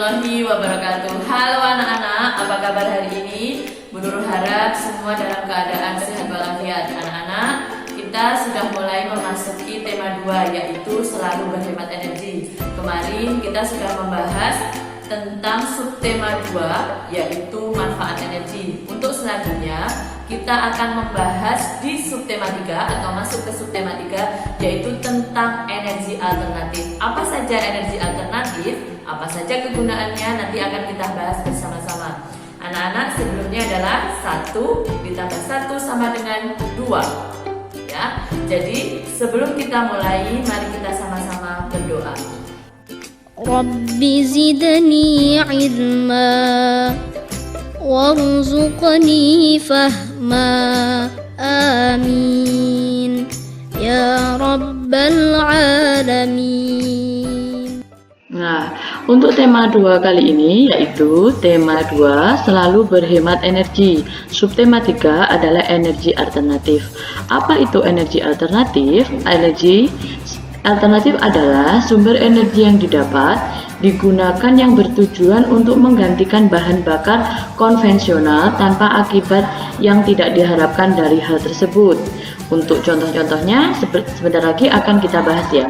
warahmatullahi wabarakatuh. Halo anak-anak, apa kabar hari ini? Bu Nurul harap semua dalam keadaan sehat walafiat. Anak-anak, kita sudah mulai memasuki tema 2, yaitu selalu berhemat energi. Kemarin kita sudah membahas tentang subtema 2, yaitu manfaat energi. Untuk selanjutnya kita akan membahas di subtema 3 atau masuk ke subtema 3, yaitu tentang energi alternatif. Apa saja energi alternatif? Apa saja kegunaannya? Nanti akan kita bahas bersama-sama. Anak-anak, sebelumnya adalah 1 ditambah 1 sama dengan 2. Ya. Jadi sebelum kita mulai, mari kita sama-sama berdoa. Rabbi zidni ilma warzuqni fahma, amin ya rabbal alamin. Nah, untuk tema 2 kali ini yaitu tema 2 selalu berhemat energi. Subtema 3 adalah energi alternatif. Apa itu energi alternatif? Energi alternatif adalah sumber energi yang didapat digunakan yang bertujuan untuk menggantikan bahan bakar konvensional tanpa akibat yang tidak diharapkan dari hal tersebut. Untuk contoh-contohnya sebentar lagi akan kita bahas ya.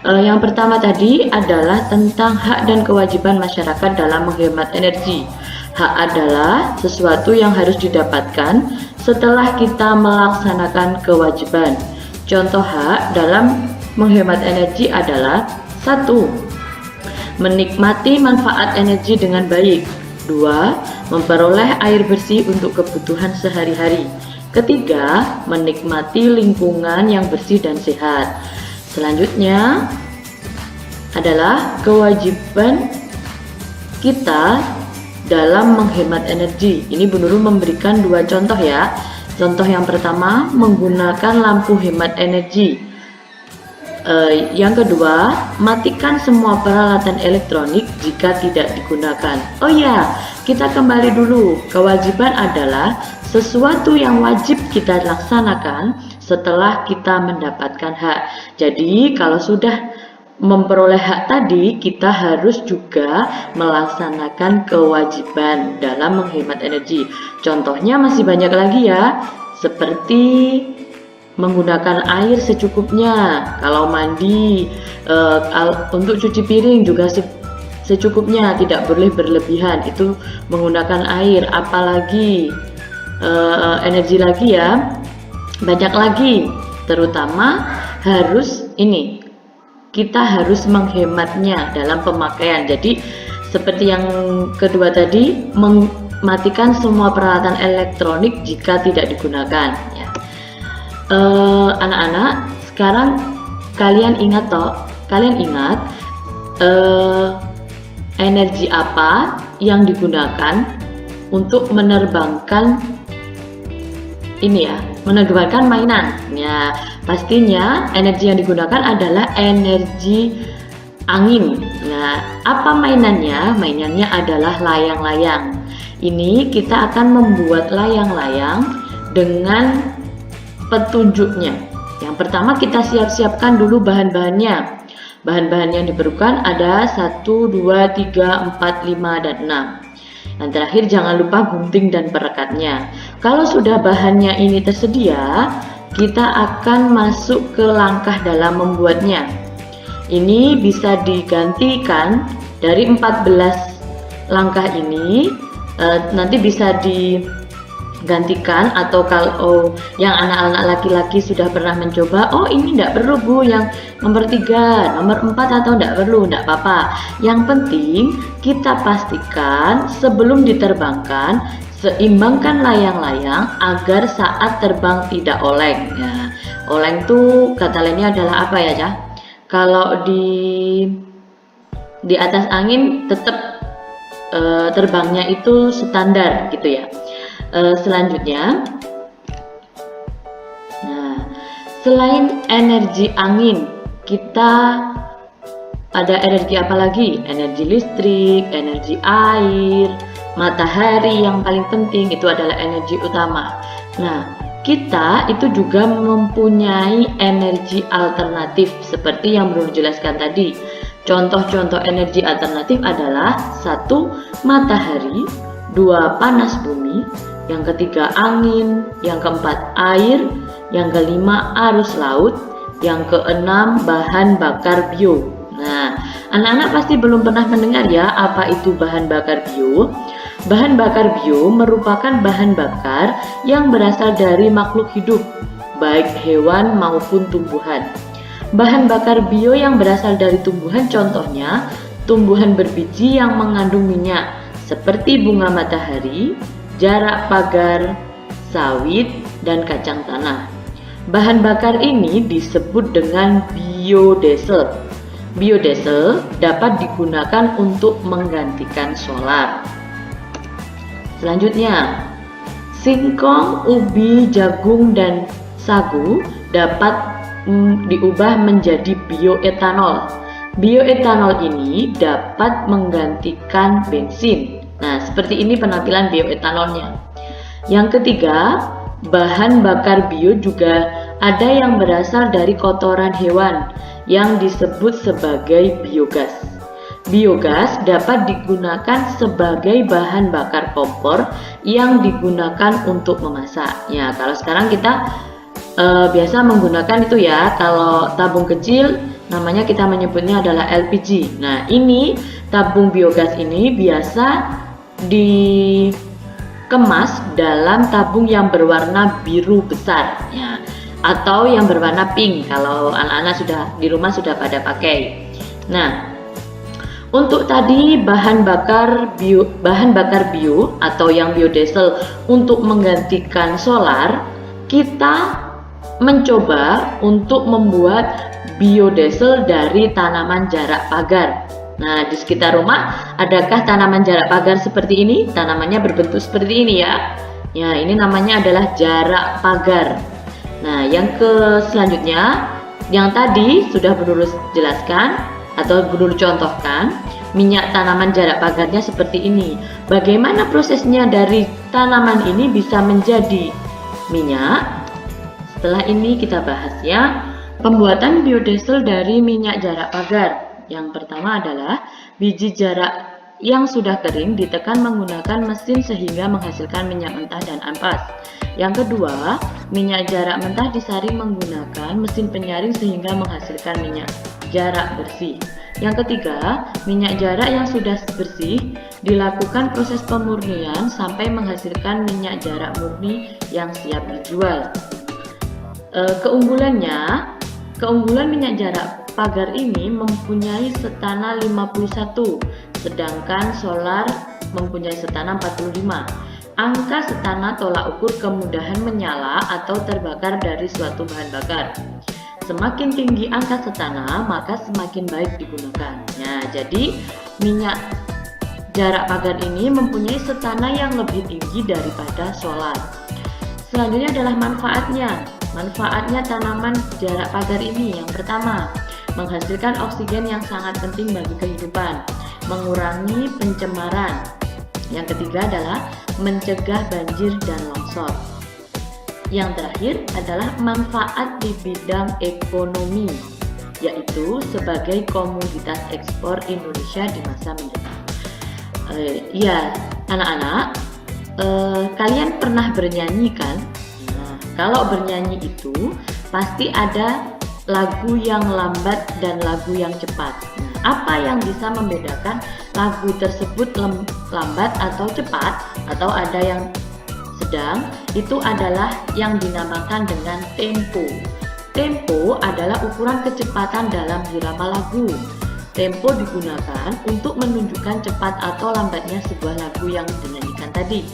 Yang pertama tadi adalah tentang hak dan kewajiban masyarakat dalam menghemat energi. Hak adalah sesuatu yang harus didapatkan setelah kita melaksanakan kewajiban. Contoh hak dalam menghemat energi adalah 1. Menikmati manfaat energi dengan baik. 2. Memperoleh air bersih untuk kebutuhan sehari-hari. 3. Menikmati lingkungan yang bersih dan sehat. Selanjutnya adalah kewajiban kita dalam menghemat energi. Ini Bu Nurul memberikan 2 contoh ya. Contoh yang pertama, menggunakan lampu hemat energi. Yang kedua, matikan semua peralatan elektronik jika tidak digunakan. Oh ya, kita kembali dulu. Kewajiban adalah sesuatu yang wajib kita laksanakan setelah kita mendapatkan hak. Jadi kalau sudah memperoleh hak tadi, kita harus juga melaksanakan kewajiban dalam menghemat energi. Contohnya masih banyak lagi ya, seperti menggunakan air secukupnya. Kalau mandi, untuk cuci piring juga secukupnya, tidak boleh berlebihan. Itu menggunakan air. Apalagi energi lagi ya, banyak lagi. Terutama kita harus menghematnya dalam pemakaian. Jadi seperti yang kedua tadi, mematikan semua peralatan elektronik jika tidak digunakan ya. Anak-anak, sekarang kalian ingat energi apa yang digunakan untuk menerbangkan menerbangkan mainan ya. Pastinya energi yang digunakan adalah energi angin. Nah, apa mainannya? Mainannya adalah layang-layang. Ini kita akan membuat layang-layang dengan petunjuknya. Yang pertama, kita siapkan dulu bahan-bahannya. Bahan-bahan yang diperlukan ada 1, 2, 3, 4, 5, dan 6. Dan terakhir, jangan lupa gunting dan perekatnya. Kalau sudah bahannya ini tersedia, kita akan masuk ke langkah dalam membuatnya. Ini bisa digantikan dari 14 langkah ini, nanti bisa digantikan, atau kalau yang anak-anak laki-laki sudah pernah mencoba, oh ini tidak perlu Bu, yang nomor 3, nomor 4 atau tidak perlu, tidak apa-apa. Yang penting kita pastikan sebelum diterbangkan, seimbangkan layang-layang agar saat terbang tidak oleng ya. Oleng tuh kata lainnya adalah apa ya Cah? Kalau di atas angin tetap terbangnya itu standar gitu ya. Selanjutnya, nah, selain energi angin, kita ada energi apa lagi? Energi listrik, energi air, matahari yang paling penting itu adalah energi utama. Nah, kita itu juga mempunyai energi alternatif seperti yang belum dijelaskan tadi. Contoh-contoh energi alternatif adalah 1. Matahari, 2. Panas bumi, yang ketiga angin, yang keempat air, yang kelima arus laut, yang keenam bahan bakar bio. Nah, anak-anak pasti belum pernah mendengar ya apa itu bahan bakar bio. Bahan bakar bio merupakan bahan bakar yang berasal dari makhluk hidup, baik hewan maupun tumbuhan. Bahan bakar bio yang berasal dari tumbuhan contohnya tumbuhan berbiji yang mengandung minyak seperti bunga matahari, jarak pagar, sawit, dan kacang tanah. Bahan bakar ini disebut dengan biodiesel. Biodiesel dapat digunakan untuk menggantikan solar. Selanjutnya, singkong, ubi, jagung, dan sagu dapat diubah menjadi bioetanol. Bioetanol ini dapat menggantikan bensin. Nah, seperti ini penampilan bioetanolnya. Yang ketiga, bahan bakar bio juga ada yang berasal dari kotoran hewan yang disebut sebagai biogas. Biogas dapat digunakan sebagai bahan bakar kompor yang digunakan untuk memasak. Ya, kalau sekarang kita biasa menggunakan itu ya, kalau tabung kecil namanya kita menyebutnya adalah LPG. Nah, ini tabung biogas ini biasa dikemas dalam tabung yang berwarna biru besar ya, atau yang berwarna pink kalau anak-anak sudah di rumah sudah pada pakai. Nah, untuk tadi bahan bakar bio atau yang biodiesel untuk menggantikan solar, kita mencoba untuk membuat biodiesel dari tanaman jarak pagar. Nah, di sekitar rumah adakah tanaman jarak pagar seperti ini? Tanamannya berbentuk seperti ini ya. Ya, ini namanya adalah jarak pagar. Nah, yang selanjutnya yang tadi sudah Bu Nurul jelaskan atau Bu Nurul contohkan, minyak tanaman jarak pagarnya seperti ini. Bagaimana prosesnya dari tanaman ini bisa menjadi minyak? Setelah ini kita bahas ya, pembuatan biodiesel dari minyak jarak pagar. Yang pertama adalah biji jarak yang sudah kering ditekan menggunakan mesin sehingga menghasilkan minyak mentah dan ampas. Yang kedua, minyak jarak mentah disaring menggunakan mesin penyaring sehingga menghasilkan minyak jarak bersih. Yang ketiga, minyak jarak yang sudah bersih dilakukan proses pemurnian sampai menghasilkan minyak jarak murni yang siap dijual. Keunggulan minyak jarak pagar ini mempunyai setana 51, sedangkan solar mempunyai setana 45. Angka setana tolak ukur kemudahan menyala atau terbakar dari suatu bahan bakar. Semakin tinggi angka setana, maka semakin baik digunakan. Nah, jadi minyak jarak pagar ini mempunyai setana yang lebih tinggi daripada solar. Selanjutnya adalah manfaatnya. Manfaatnya tanaman jarak pagar ini, yang pertama, menghasilkan oksigen yang sangat penting bagi kehidupan, mengurangi pencemaran. Yang ketiga adalah mencegah banjir dan longsor. Yang terakhir adalah manfaat di bidang ekonomi, yaitu sebagai komoditas ekspor Indonesia di masa mendatang. Ya, anak-anak, kalian pernah bernyanyi kan? Kalau bernyanyi itu pasti ada lagu yang lambat dan lagu yang cepat. Apa yang bisa membedakan lagu tersebut lambat atau cepat atau ada yang sedang? Itu adalah yang dinamakan dengan tempo. Tempo adalah ukuran kecepatan dalam irama lagu. Tempo digunakan untuk menunjukkan cepat atau lambatnya sebuah lagu yang dinyanyikan tadi.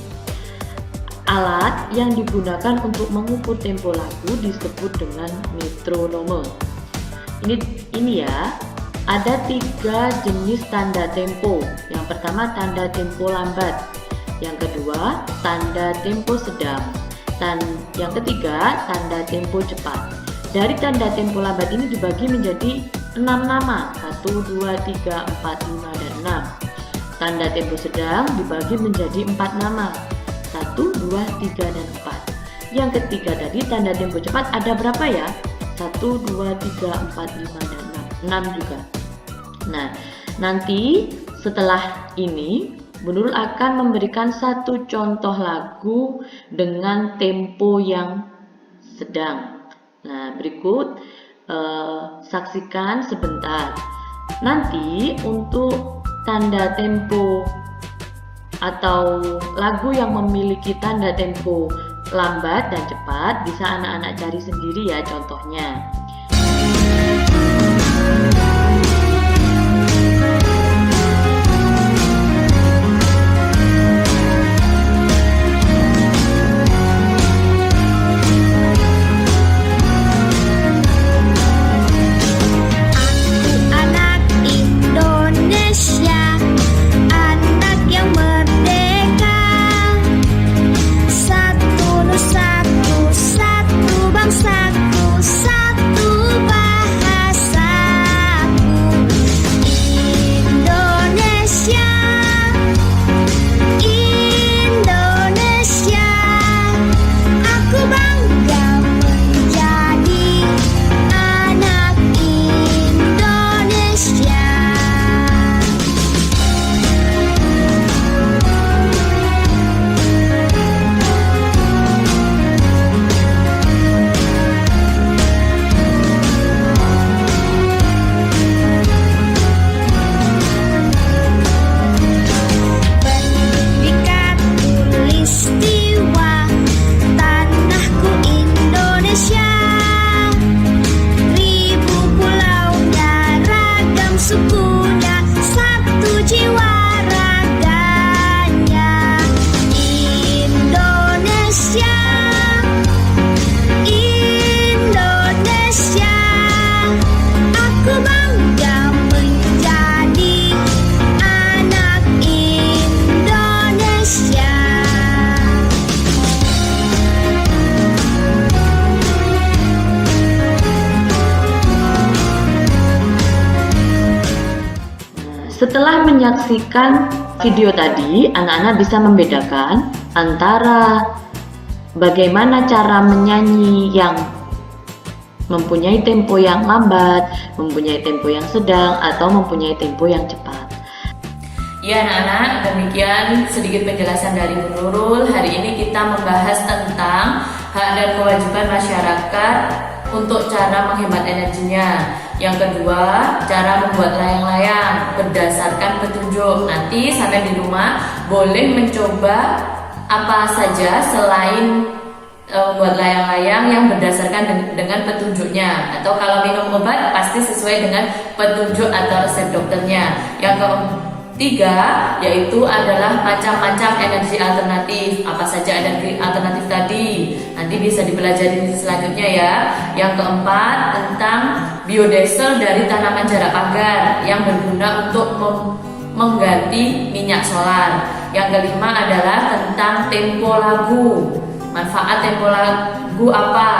Alat yang digunakan untuk mengukur tempo lagu disebut dengan metronome. Ini ya, ada 3 jenis tanda tempo. Yang pertama tanda tempo lambat, yang kedua tanda tempo sedang, dan yang ketiga tanda tempo cepat. Dari tanda tempo lambat ini dibagi menjadi 6 nama, 1, 2, 3, 4, 5, dan 6. Tanda tempo sedang dibagi menjadi 4 nama, 1, 2, 3, dan 4. Yang ketiga tadi tanda tempo cepat ada berapa ya? 1, 2, 3, 4, 5, dan 6. 6 juga. Nah, nanti setelah ini Bu Nurul akan memberikan satu contoh lagu dengan tempo yang sedang. Nah, berikut saksikan sebentar. Nanti untuk tanda tempo atau lagu yang memiliki tanda tempo lambat dan cepat bisa anak-anak cari sendiri ya contohnya. Setelah menyaksikan video tadi, anak-anak bisa membedakan antara bagaimana cara menyanyi yang mempunyai tempo yang lambat, mempunyai tempo yang sedang, atau mempunyai tempo yang cepat. Ya anak-anak, demikian sedikit penjelasan dari Bu Nurul. Hari ini kita membahas tentang hak dan kewajiban masyarakat untuk cara menghemat energinya. Yang kedua, cara membuat layang-layang berdasarkan petunjuk. Nanti sampai di rumah boleh mencoba apa saja selain membuat layang-layang yang berdasarkan dengan petunjuknya. Atau kalau minum obat pasti sesuai dengan petunjuk atau resep dokternya. Yang ketiga yaitu adalah macam-macam energi alternatif. Apa saja energi alternatif tadi nanti bisa dipelajari selanjutnya ya. Yang keempat tentang biodiesel dari tanaman jarak pagar yang berguna untuk mengganti minyak solar. Yang kelima adalah tentang tempo lagu. Manfaat tempo lagu apa?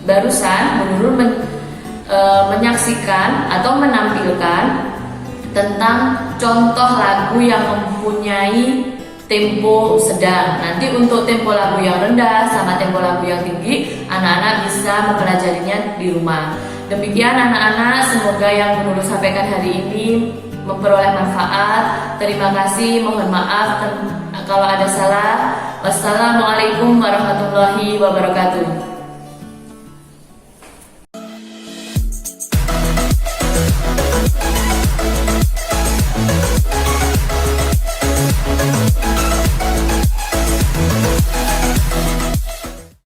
Barusan Bu Nurul menyaksikan atau menampilkan tentang contoh lagu yang mempunyai tempo sedang. Nanti untuk tempo lagu yang rendah sama tempo lagu yang tinggi, anak-anak bisa mempelajarinya di rumah. Demikian anak-anak, semoga yang Bu Nurul sampaikan hari ini memperoleh manfaat. Terima kasih, mohon maaf kalau ada salah. Wassalamualaikum warahmatullahi wabarakatuh.